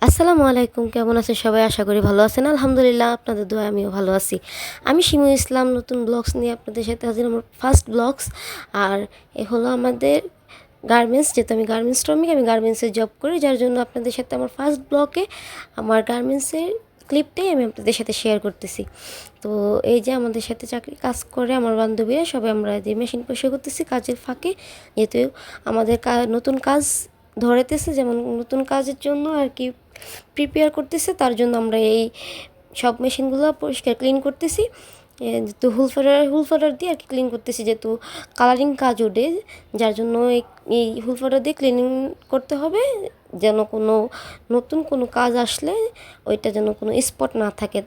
আসসালামু আলাইকুম, কেমন আছেন সবাই? আশা করি ভালো আছেন। আলহামদুলিল্লাহ, আপনাদের দোয়ায় আমিও ভালো আছি। আমি শিমু ইসলাম নতুন ব্লগস নিয়ে আপনাদের সাথে হাজির, আমার ফার্স্ট ব্লগস। আর এ হলো আমাদের গার্মেন্টস, যেহেতু আমি গার্মেন্টস শ্রমিক, আমি গার্মেন্টসে জব করি, যার জন্য আপনাদের সাথে আমার ফার্স্ট ব্লগে আমার গার্মেন্টসের ক্লিপটাই আমি আপনাদের সাথে শেয়ার করতেছি। তো এই যে আমাদের সাথে চাকরি কাজ করে আমার বান্ধবীরা সবাই আমরা যে মেশিন পরিষ্কার করতেছি কাজের ফাঁকে, যেহেতু আমাদের নতুন কাজ ধরেতেছে, যেমন নতুন কাজের জন্য আর কি প্রিপেয়ার করতেছে, তার জন্য আমরা এই সব মেশিনগুলো পরিষ্কার ক্লিন করতেছি। যেহেতু হুল ফাটার দিয়ে আর কি ক্লিন করতেছি, যেহেতু কালারিং কাজ ওঠে, যার জন্য এই হুল ফাটার দিয়ে ক্লিনিং করতে হবে, যেন কোনো নতুন কোনো কাজ আসলে ওইটা যেন কোনো স্পট না থাকে।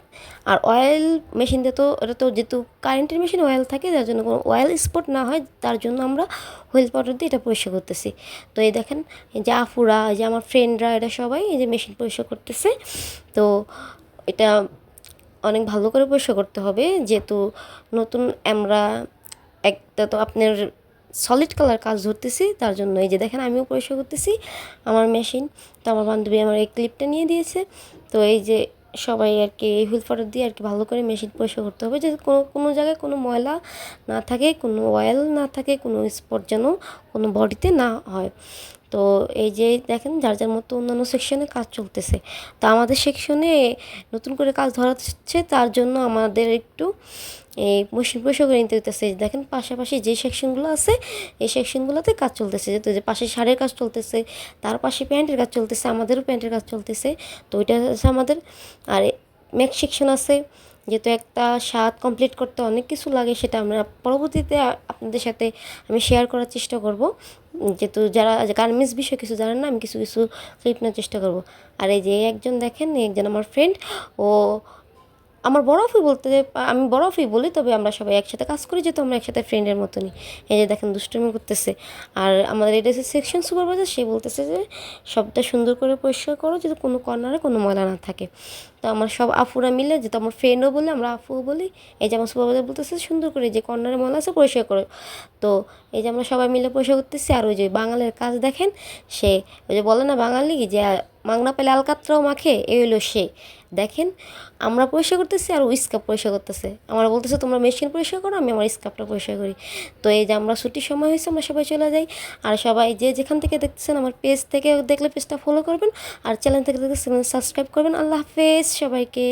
আর অয়েল মেশিন দিয়ে তো এটা তো যেহেতু কারেন্টের মেশিন অয়েল থাকে, যার জন্য কোনো অয়েল স্পট না হয়, তার জন্য আমরা হুইল পাউডার দিয়ে এটা পরিষ্কার করতেছি। তো এই দেখেন, এই যে আফুরা, এই যে আমার ফ্রেন্ডরা, এরা সবাই এই যে মেশিন পরিষ্কার করতেছে। তো এটা অনেক ভালো করে পরিষ্কার করতে হবে, যেহেতু নতুন আমরা একটা তো আপনার সলিড কালার কাজ ধরতেছি, তার জন্য এই যে দেখেন আমিও পরিষ্কার করতেছি আমার মেশিন। তো আমার বান্ধবী আমার এই ক্লিপটা নিয়ে দিয়েছে। তো এই যে সবাই আর কি এই হুইল পাউডার দিয়ে আর কি ভালো করে মেশিন পরিষ্কার করতে হবে, যে কোনো কোনো জায়গায় কোনো ময়লা না থাকে, কোনো অয়েল না থাকে, কোনো স্পট যেন কোনো বডিতে না হয়। তো এই যে দেখেন যার যার মতো অন্যান্য সেকশনে কাজ চলতেছে। তো আমাদের সেকশনে নতুন করে কাজ ধরাচ্ছে, তার জন্য আমাদের একটু এই মেশিন পরিষ্কার করে নিতে হইতেছে। দেখেন পাশাপাশি যে সেকশনগুলো আছে, এই সেকশনগুলোতে কাজ চলতেছে, যেহেতু যে পাশে শাড়ির কাজ চলতেছে, তার পাশে প্যান্টের কাজ চলতেছে, আমাদেরও প্যান্টের কাজ চলতেছে। তো ওইটা হচ্ছে আমাদের। আর নেক্সট সেকশন আছে, যেহেতু একটা স্বাদ কমপ্লিট করতে অনেক কিছু লাগে, সেটা আমরা পরবর্তীতে আপনাদের সাথে আমি শেয়ার করার চেষ্টা করব, যেহেতু যারা গার্মেন্টস বিষয়ে কিছু জানেন না, আমি কিছু কিছু ক্লিপ নেওয়ার চেষ্টা করব। আর এই যে একজন দেখেন, একজন আমার ফ্রেন্ড, ও আমার বড় আফি বলতে, আমি বড় আফি বলি, তবে আমরা সবাই একসাথে কাজ করি, যেহেতু আমরা একসাথে ফ্রেন্ডের মতনই। এই যে দেখেন দুষ্টুমি করতেছে। আর আমাদের এটা সেকশন সুপারভাইজার, সে বলতেছে যে সবটা সুন্দর করে পরিষ্কার করো, যাতে কোনো কর্নারে কোনো ময়লা না থাকে। তো আমার সব আফুরা মিলে, যেহেতু আমার ফ্রেন্ডও বলে, আমরা আফুও বলি, এই যে আমার সুপারভাইজার বলতেছে সুন্দর করে যে কর্নারে ময়লা আছে পরিষ্কার করো। তো এই যে আমরা সবাই মিলে পরিষ্কার করতেছি। আর ওই যে বাঙালির কাজ দেখেন, সে ওই যে বলে না বাঙালি যে মাংনা পেলে আলকাতরাও মাখে, এই হইলো সে। দেখেন আমরা পরিষ্কার করতেছি আর ও স্কার্ফ পরিষ্কার করতেছে, আমরা বলতেছে তোমরা মেশিন পরিষ্কার করো, আমি আমার স্কার্ফটা পরিষ্কার করি। তো এই যে আমরা ছুটির সময় হয়েছে, আমরা সবাই চলে যাই। আর সবাই যে যেখান থেকে দেখতেছেন, আমার পেজ থেকে দেখলে পেজটা ফলো করবেন, আর চ্যানেল থেকে দেখতেছেন সাবস্ক্রাইব করবেন। আল্লাহ হাফেজ সবাইকে।